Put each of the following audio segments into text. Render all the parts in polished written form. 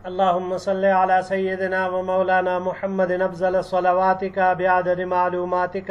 اللهم صل على سيدنا ومولانا محمد أفضل صلواتك بعدد معلوماتك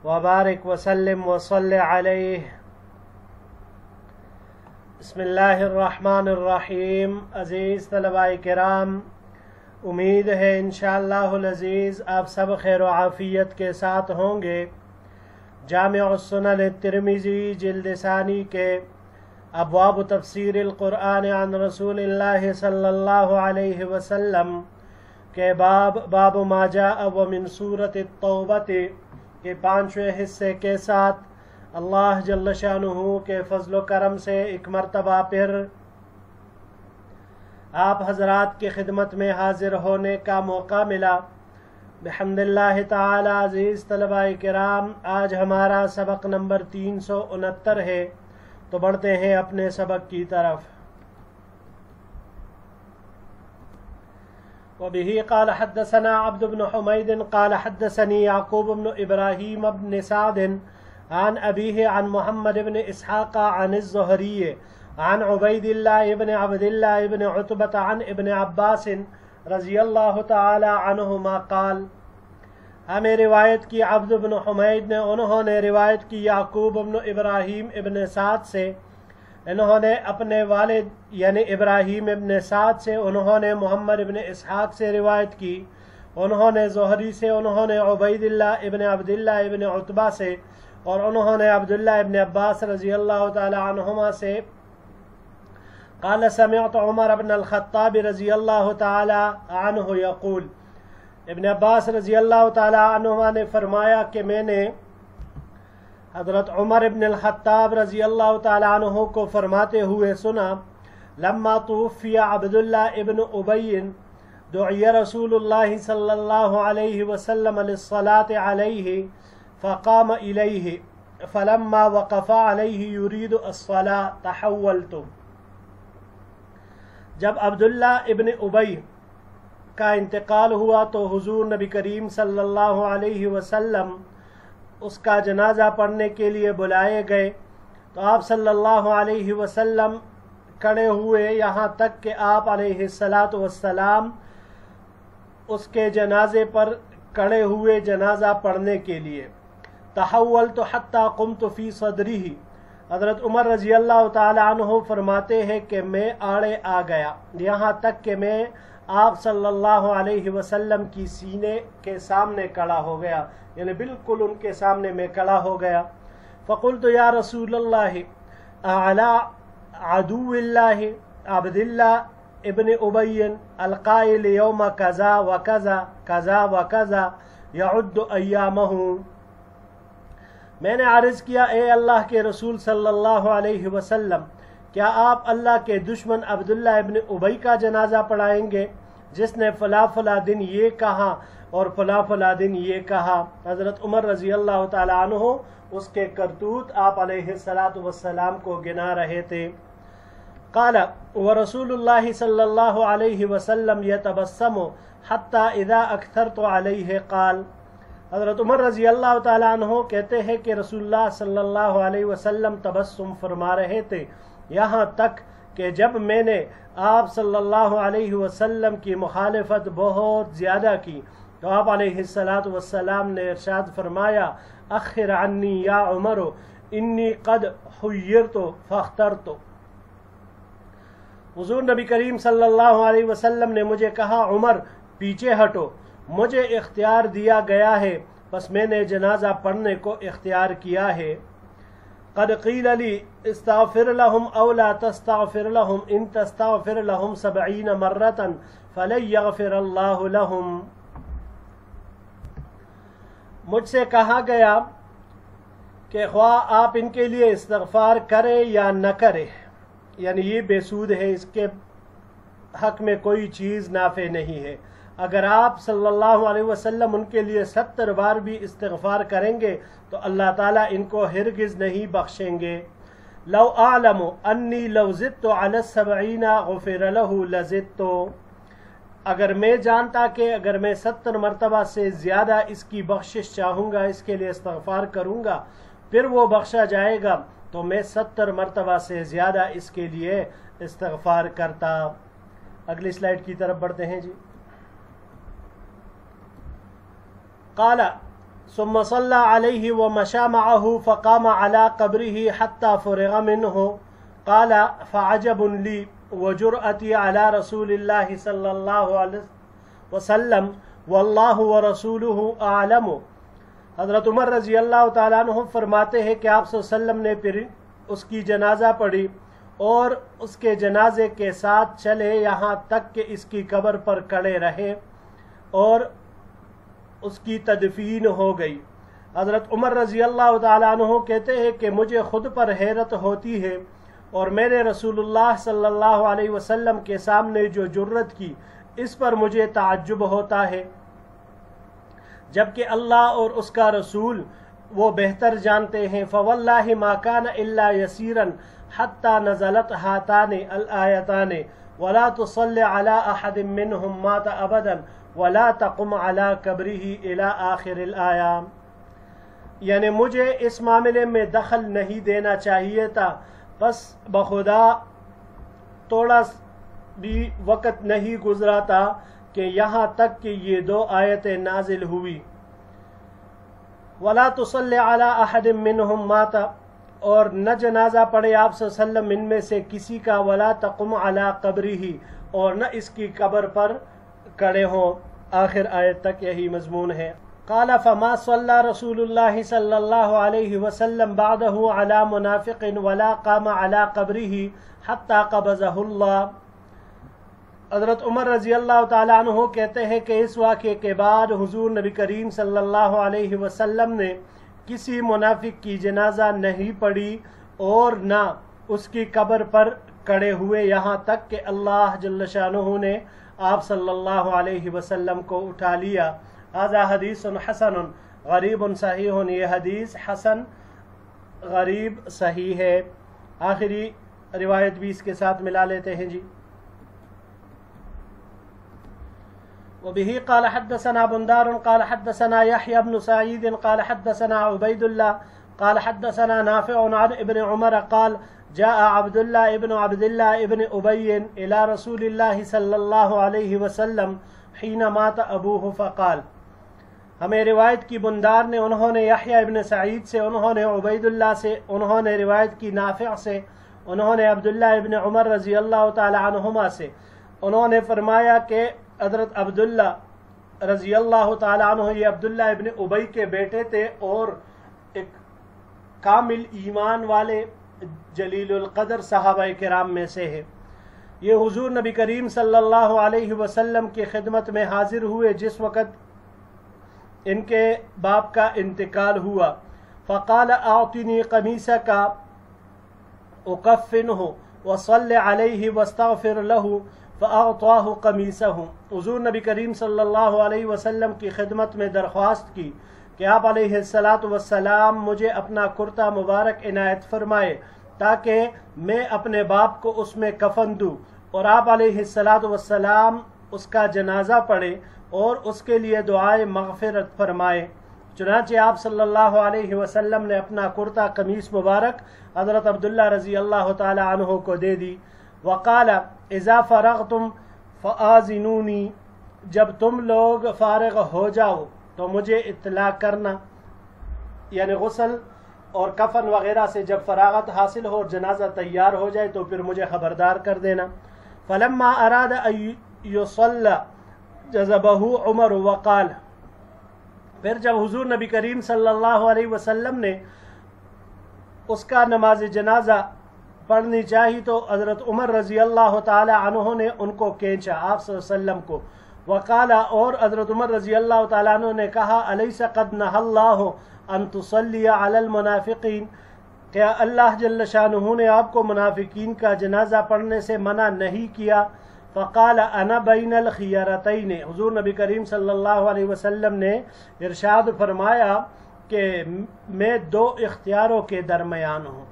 وبارك وسلم وصل عليه. بسم اللہ الرحمن الرحیم. عزیز طلباء کرام، امید ہے انشاءاللہ العزیز آپ سب خیر و عافیت کے ساتھ ہوں گے. جامع السنن الترمذی جلد ثانی کے ابواب تفسیر القرآن عن رسول اللہ صلی اللہ علیہ وسلم کے باب ما جاء ومن سورۃ التوبہ کے 5ویں حصے کے ساتھ اللہ جل شانہ کے فضل و کرم سے ایک مرتبہ پھر آپ حضرات کی خدمت میں حاضر ہونے کا موقع ملا. بحمد اللہ تعالی. عزیز طلباء کرام، آج ہمارا سبق نمبر 369 ہے، تو بڑھتے ہیں اپنے سبق کی طرف. وبه قال حدثنا عبد بن حميد قال حدثني يعقوب بن إبراهيم بن سعد عن أبيه عن محمد بن إسحاق عن الزهري عن عبيد الله بن عبد الله بن عتبة عن ابن عباس رضی اللہ تعالی عنہما قال. ہمیں روایت کی عبد بن حمید نے، انہوں نے روایت کی یعقوب بن ابراہیم ابن سعد سے، انہوں نے اپنے والد یعنی ابراہیم ابن سعد سے، انہوں نے محمد ابن اسحاق سے روایت کی، انہوں نے زہری سے، انہوں نے عبید اللہ ابن عبداللہ ابن عتبہ سے، اور انہوں نے عبداللہ ابن عباس رضی اللہ تعالی عنہما سے. قال سمعت عمر بن الخطاب رضی اللہ تعالی عنہ یقول. ابن عباس رضی اللہ تعالی عنہما نے فرمایا کہ میں نے حضرت عمر ابن الخطاب رضی اللہ تعالی عنہ کو فرماتے ہوئے سنا. لما توفی عبداللہ ابن ابی دعی رسول اللہ صلی اللہ علیہ وسلم للصلاة علیہ فقام الیہ فلما وقف علیہ یرید الصلاة تحولت. جب عبداللہ ابن ابی کا انتقال ہوا تو حضور نبی کریم صلی اللہ علیہ وسلم اس کا جنازہ پڑھنے کے لیے بلائے گئے، تو آپ صلی اللہ علیہ وسلم کھڑے ہوئے یہاں تک کہ آپ علیہ السلام اس کے جنازے پر کھڑے ہوئے جنازہ پڑھنے کے لیے. تحولت حتی قمت فی صدرہ. حضرت عمر رضی اللہ تعالی عنہ فرماتے ہیں کہ میں آڑے آ گیا یہاں تک کہ میں آپ صلی اللہ علیہ وسلم کی سینے کے سامنے کھڑا ہو گیا، یعنی بالکل ان کے سامنے میں کھڑا ہو گیا. فقلت یا رسول اللہ اعلی عدو اللہ عبداللہ ابن ابی القائل یوم کذا و کذا کذا و کذا یعد ایامہ. میں نے عرض کیا، اے اللہ کے رسول صلی اللہ علیہ وسلم، کیا آپ اللہ کے دشمن عبداللہ ابن ابی کا جنازہ پڑھائیں گے جس نے فلاں فلاں دن یہ کہا اور فلاں فلاں دن یہ کہا. حضرت عمر رضی اللہ تعالی عنہ اس کے کرتوت آپ علیہ السلام کو گنا رہے تھے. قال ورسول اللہ صلی اللہ علیہ وسلم یتبسم حتی اذا اکثرت علیہ قال. حضرت عمر رضی اللہ تعالی عنہ کہتے ہیں کہ رسول اللہ صلی اللہ علیہ وسلم تبسم فرما رہے تھے یہاں تک کہ جب میں نے آپ صلی اللہ علیہ وسلم کی مخالفت بہت زیادہ کی تو آپ علیہ السلام نے ارشاد فرمایا، اخر عنی یا عمر انی قد خیرت فاخترت. حضور نبی کریم صلی اللہ علیہ وسلم نے مجھے کہا، عمر پیچھے ہٹو، مجھے اختیار دیا گیا ہے، بس میں نے جنازہ پڑھنے کو اختیار کیا ہے. قد قیل لی استغفر لهم او لا تستغفر لهم ان تستغفر لهم 70 مرة فلن يغفر اللہ لهم. مجھ سے کہا گیا کہ خواہ آپ ان کے لیے استغفار کریں یا نہ کریں، یعنی یہ بے سود ہے، اس کے حق میں کوئی چیز نافع نہیں ہے. اگر آپ صلی اللہ علیہ وسلم ان کے لیے 70 بار بھی استغفار کریں گے تو اللہ تعالیٰ ان کو ہرگز نہیں بخشیں گے. لو اعلم انی لو زدت علی 70 غفر له لزدت. اگر میں جانتا کہ اگر میں 70 مرتبہ سے زیادہ اس کی بخشش چاہوں گا، اس کے لیے استغفار کروں گا، پھر وہ بخشا جائے گا، تو میں 70 مرتبہ سے زیادہ اس کے لیے استغفار کرتا. اگلی سلائیڈ کی طرف بڑھتے ہیں جی. قال ثم صلى عليه ومشى معه فقام على قبره حتى فرغ منه. قال فعجب لي وجرأتي على رسول الله صلى الله عليه وسلم والله ورسوله اعلم. حضرت عمر رضی اللہ تعالیٰ عنہ فرماتے ہیں کہ آپ صلی اللہ علیہ وسلم نے پھر اس کی جنازہ پڑھی اور اس کے جنازے کے ساتھ چلے یہاں تک کہ اس کی قبر پر کھڑے رہے اور اس کی تدفین ہو گئی. حضرت عمر رضی اللہ تعالیٰ عنہ کہتے ہیں کہ مجھے خود پر حیرت ہوتی ہے اور میرے رسول اللہ صلی اللہ علیہ وسلم کے سامنے جو جرت کی اس پر مجھے تعجب ہوتا ہے، جبکہ اللہ اور اس کا رسول وہ بہتر جانتے ہیں. فواللہ ما کان الا یسیرا حتی نزلت ہاتان الآیتان ولا تصل علی احد منهم مات ابدا ولا تقم علی قبره الى آخر الآیام. یعنی مجھے اس معاملے میں دخل نہیں دینا چاہیے تھا، بس بخدا تھوڑا بھی وقت نہیں گزرا تھا کہ یہاں تک کہ یہ 2 آیتیں نازل ہوئی. وَلَا تُصَلِّ عَلَىٰ أَحَدٍ مِّنْهُمْ مَاتَ، اور نہ جنازہ پڑھے آپ صلی اللہ علیہ وسلم ان میں سے کسی کا. وَلَا تَقُمْ عَلَىٰ قَبْرِهِ، اور نہ اس کی قبر پر کھڑے ہوں. آخر آیت تک یہی مضمون ہے. قال فما صلى رسول الله صلى الله عليه وسلم بعده على منافق ولا قام على قبره حتى قبضه الله. حضرت عمر رضی اللہ تعالیٰ عنہ کہتے ہیں کہ اس واقعے کے بعد حضور نبی کریم صلی اللہ علیہ وسلم نے کسی منافق کی جنازہ نہیں پڑھی اور نہ اس کی قبر پر کھڑے ہوئے یہاں تک کہ اللہ جل شانہ نے آپ صلی اللہ علیہ وسلم کو اٹھا لیا. هذا حدیث حسن غریب صحیح، یہ حدیث حسن غریب صحیح ہے. آخری روایت بھی اس کے ساتھ ملا لیتے ہیں جی. وبه قال حدثنا بندار قال حدثنا يحيى بن سعيد قال حدثنا عبيد الله قال حدثنا نافع عن ابن عمر قال جاء عبد الله ابن أبي إلى رسول الله صلى الله عليه وسلم حين مات أبوه فقال. ہمیں روایت کی بندار نے، انہوں نے یحییٰ ابن سعید سے، انہوں نے عبید اللہ سے، انہوں نے روایت کی نافع سے، انہوں نے عبداللہ ابن عمر رضی اللہ تعالی عنہما سے. انہوں نے فرمایا کہ حضرت عبداللہ رضی اللہ تعالی عنہ، یہ عبداللہ ابن ابی کے بیٹے تھے اور ایک کامل ایمان والے جلیل القدر صحابہ کرام میں سے ہے. یہ حضور نبی کریم صلی اللہ علیہ وسلم کی خدمت میں حاضر ہوئے جس وقت ان کے باپ کا انتقال ہوا. فقال اعطنی قمیصک اکفنہ وصل علیہ واستغفر لہ فاعطاہ قمیصہ. حضور نبی کریم صلی اللہ علیہ وسلم کی خدمت میں درخواست کی کہ آپ علیہ السلام مجھے اپنا کرتا مبارک عنایت فرمائے تاکہ میں اپنے باپ کو اس میں کفن دوں، اور آپ علیہ السلام اس کا جنازہ پڑھے اور اس کے لیے دعائے مغفرت فرمائے. چنانچہ آپ صلی اللہ علیہ وسلم نے اپنا کرتا قمیص مبارک حضرت عبداللہ رضی اللہ تعالی عنہ کو دے دی. وقال اذا فرغتم فآذنونی، جب تم لوگ فارغ ہو جاؤ تو مجھے اطلاع کرنا، یعنی غسل اور کفن وغیرہ سے جب فراغت حاصل ہو اور جنازہ تیار ہو جائے تو پھر مجھے خبردار کر دینا. فلما اراد ان یصلی جذبہ عمر وقال، پھر جب حضور نبی کریم صلی اللہ علیہ وسلم نے اس کا نماز جنازہ پڑھنی چاہی تو حضرت عمر رضی اللہ تعالی عنہ نے ان کو کھینچا، آپ صلی اللہ علیہ وسلم کو. وقال، اور حضرت عمر رضی اللہ تعالی عنہ نے کہا الیس قد نہى اللہ ان تصلی علی المنافقین، کیا اللہ جل شانہ نے آپ کو منافقین کا جنازہ پڑھنے سے منع نہیں کیا؟ فقال انا بین الخیارتین، حضور نبی کریم صلی اللہ علیہ وسلم نے ارشاد فرمایا کہ میں 2 اختیاروں کے درمیان ہوں،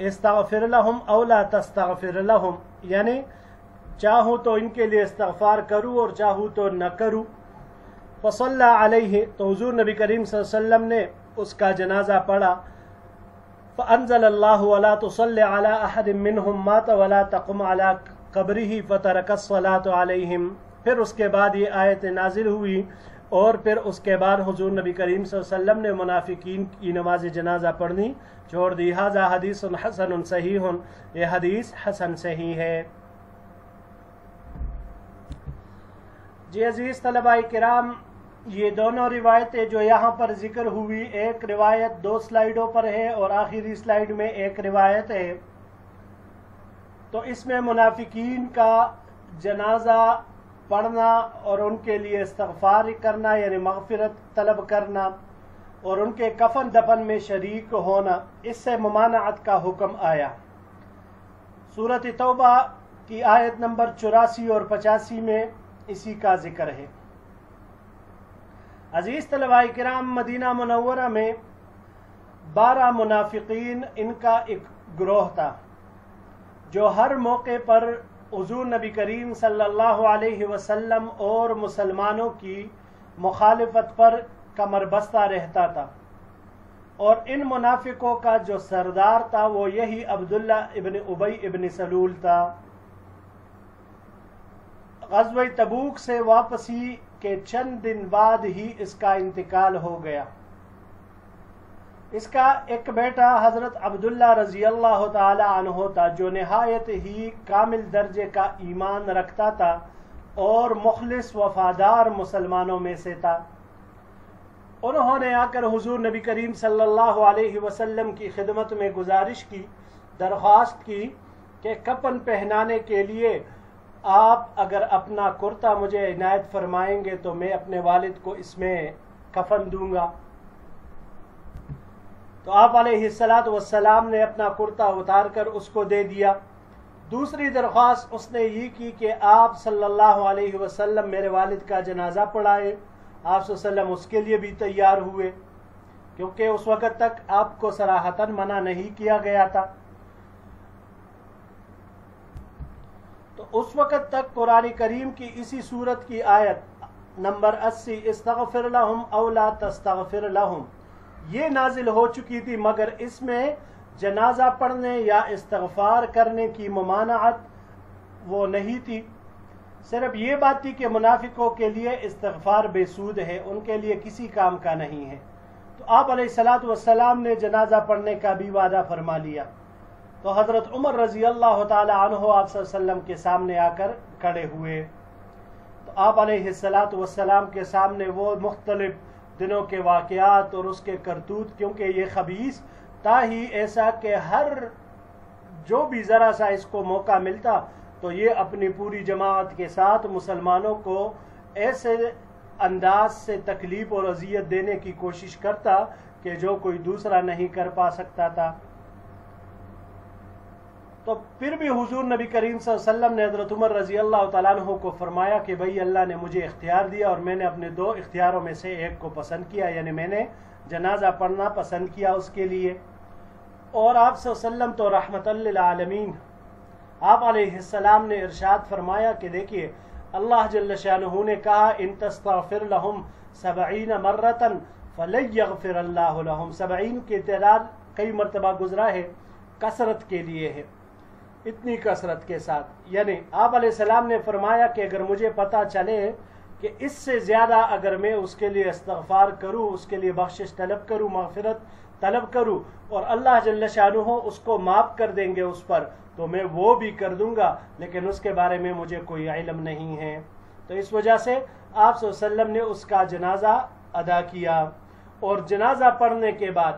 استغفر لہم او لا تستغفر لہم، یعنی چاہوں تو ان کے لیے استغفار کروں اور چاہوں تو نہ کروں. فصلی علیہ، تو حضور نبی کریم صلی اللہ علیہ وسلم نے اس کا جنازہ پڑھا. فانزل اللہ ولا تصلی علی احد منہم مات ولا تقم علی قبرہ فترک الصلاۃ علیہم، پھر اس کے بعد یہ آیت نازل ہوئی اور پھر اس کے بعد حضور نبی کریم صلی اللہ علیہ وسلم نے منافقین کی نماز جنازہ پڑھنی چھوڑ دی۔ ھذا حدیث حسن صحیح، یہ حدیث حسن صحیح ہے۔ جی عزیز طلباء کرام، یہ دونوں روایتیں جو یہاں پر ذکر ہوئی، ایک روایت 2 سلائیڈوں پر ہے اور آخری سلائیڈ میں ایک روایت ہے، تو اس میں منافقین کا جنازہ پڑھنا اور ان کے لیے استغفار کرنا یعنی مغفرت طلب کرنا اور ان کے کفن دفن میں شریک ہونا، اس سے ممانعت کا حکم آیا۔ سورۃ توبہ کی آیت نمبر 84 اور 85 میں اسی کا ذکر ہے۔ عزیز طلباء کرام، مدینہ منورہ میں 12 منافقین ان کا ایک گروہ تھا جو ہر موقع پر حضور نبی کریم صلی اللہ علیہ وسلم اور مسلمانوں کی مخالفت پر کمر بستہ رہتا تھا، اور ان منافقوں کا جو سردار تھا وہ یہی عبداللہ ابن ابی ابن سلول تھا۔ غزوہ تبوک سے واپسی کے چند دن بعد ہی اس کا انتقال ہو گیا۔ اس کا ایک بیٹا حضرت عبداللہ رضی اللہ تعالی عنہ تھا جو نہایت ہی کامل درجے کا ایمان رکھتا تھا اور مخلص وفادار مسلمانوں میں سے تھا۔ انہوں نے آ کر حضور نبی کریم صلی اللہ علیہ وسلم کی خدمت میں گزارش کی، درخواست کی کہ کفن پہنانے کے لیے آپ اگر اپنا کرتا مجھے عنایت فرمائیں گے تو میں اپنے والد کو اس میں کفن دوں گا۔ تو آپ علیہ السلام نے اپنا کرتا اتار کر اس کو دے دیا۔ دوسری درخواست اس نے یہ کی کہ آپ صلی اللہ علیہ وسلم میرے والد کا جنازہ پڑھائے۔ آپ صلی اللہ علیہ وسلم اس کے لیے بھی تیار ہوئے، کیونکہ اس وقت تک آپ کو صراحتاً منع نہیں کیا گیا تھا۔ تو اس وقت تک قرآن کریم کی اسی سورت کی آیت نمبر 80 استغفر لہم او لا تستغفر لہم یہ نازل ہو چکی تھی، مگر اس میں جنازہ پڑھنے یا استغفار کرنے کی ممانعت وہ نہیں تھی۔ صرف یہ بات تھی کہ منافقوں کے لیے استغفار بے سود ہے، ان کے لیے کسی کام کا نہیں ہے۔ تو آپ علیہ السلام نے جنازہ پڑھنے کا بھی وعدہ فرما لیا۔ تو حضرت عمر رضی اللہ تعالی عنہ آپ صلی اللہ علیہ وسلم کے سامنے آ کر کھڑے ہوئے۔ تو آپ علیہ السلام کے سامنے وہ مختلف دنوں کے واقعات اور اس کے کرتوت، کیونکہ یہ خبیث تھا ہی ایسا کہ ہر جو بھی ذرا سا اس کو موقع ملتا تو یہ اپنی پوری جماعت کے ساتھ مسلمانوں کو ایسے انداز سے تکلیف اور اذیت دینے کی کوشش کرتا کہ جو کوئی دوسرا نہیں کر پا سکتا تھا۔ تو پھر بھی حضور نبی کریم صلی اللہ علیہ وسلم نے حضرت عمر رضی اللہ تعالیٰ عنہ کو فرمایا کہ بھئی اللہ نے مجھے اختیار دیا اور میں نے اپنے 2 اختیاروں میں سے ایک کو پسند کیا، یعنی میں نے جنازہ پڑھنا پسند کیا اس کے لیے۔ اور آپ صلی اللہ علیہ وسلم تو رحمت للعالمین، آپ علیہ السلام نے ارشاد فرمایا کہ دیکھیے اللہ جل شانہ نے کہا ان تستغفر لہم 70 مرۃ فلن یغفر اللہ لہم، 70 کی تعداد کئی مرتبہ گزرا ہے، کثرت کے لیے ہے، اتنی کثرت کے ساتھ، یعنی آپ علیہ السلام نے فرمایا کہ اگر مجھے پتہ چلے کہ اس سے زیادہ اگر میں اس کے لیے استغفار کروں، اس کے لیے بخشش طلب کروں، مغفرت طلب کروں اور اللہ جل شانہ اس کو معاف کر دیں گے اس پر، تو میں وہ بھی کر دوں گا، لیکن اس کے بارے میں مجھے کوئی علم نہیں ہے۔ تو اس وجہ سے آپ صلی اللہ علیہ وسلم نے اس کا جنازہ ادا کیا، اور جنازہ پڑھنے کے بعد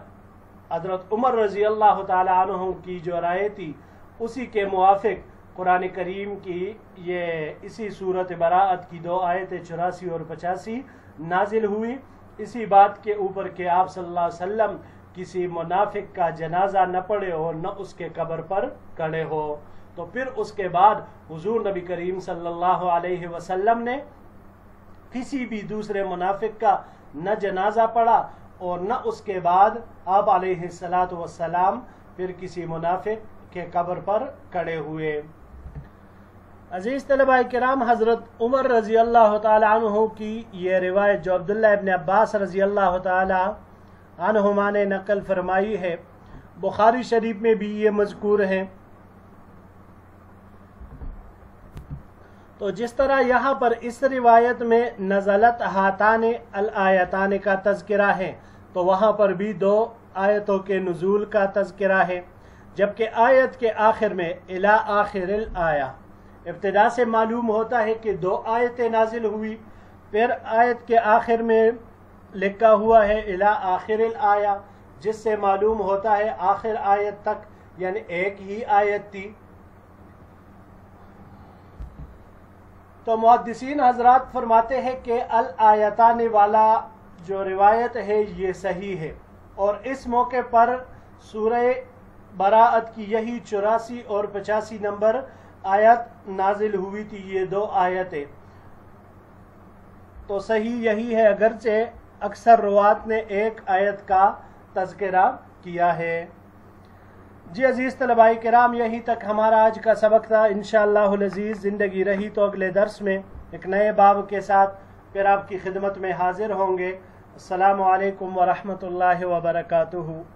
حضرت عمر رضی اللہ تعالی عنہ کی جو رائے تھی اسی کے موافق قرآن کریم کی یہ اسی صورت براءت کی 2 آیتیں 84 اور 85 نازل ہوئی، اسی بات کے اوپر کہ آپ صلی اللہ علیہ وسلم کسی منافق کا جنازہ نہ پڑھے اور نہ اس کے قبر پر کھڑے ہو۔ تو پھر اس کے بعد حضور نبی کریم صلی اللہ علیہ وسلم نے کسی بھی دوسرے منافق کا نہ جنازہ پڑھا اور نہ اس کے بعد آپ علیہ السلام پھر کسی منافق کے قبر پر کھڑے ہوئے۔ عزیز طلباء کرام، حضرت عمر رضی اللہ تعالی عنہ کی یہ روایت جو عبداللہ ابن عباس رضی اللہ تعالی عنہما نے نقل فرمائی ہے، بخاری شریف میں بھی یہ مذکور ہے۔ تو جس طرح یہاں پر اس روایت میں نزلت ہاتان الآیتان کا تذکرہ ہے تو وہاں پر بھی 2 آیتوں کے نزول کا تذکرہ ہے، جبکہ آیت کے آخر میں الی آخر الآیہ، ابتدا سے معلوم ہوتا ہے کہ 2 آیتیں نازل ہوئی، پھر آیت کے آخر میں لکھا ہوا ہے الی آخر الآیہ، جس سے معلوم ہوتا ہے آخر آیت تک یعنی ایک ہی آیت تھی۔ تو محدثین حضرات فرماتے ہیں کہ الآیتان والا جو روایت ہے یہ صحیح ہے، اور اس موقع پر سورہ براءت کی یہی 84 اور 85 نمبر آیت نازل ہوئی تھی، یہ 2 آیتیں۔ تو صحیح یہی ہے، اگرچہ اکثر روات نے ایک آیت کا تذکرہ کیا ہے۔ جی عزیز طلباء کرام، یہیں تک ہمارا آج کا سبق تھا۔ انشاءاللہ العزیز زندگی رہی تو اگلے درس میں ایک نئے باب کے ساتھ پھر آپ کی خدمت میں حاضر ہوں گے۔ السلام علیکم ورحمۃ اللہ وبرکاتہ۔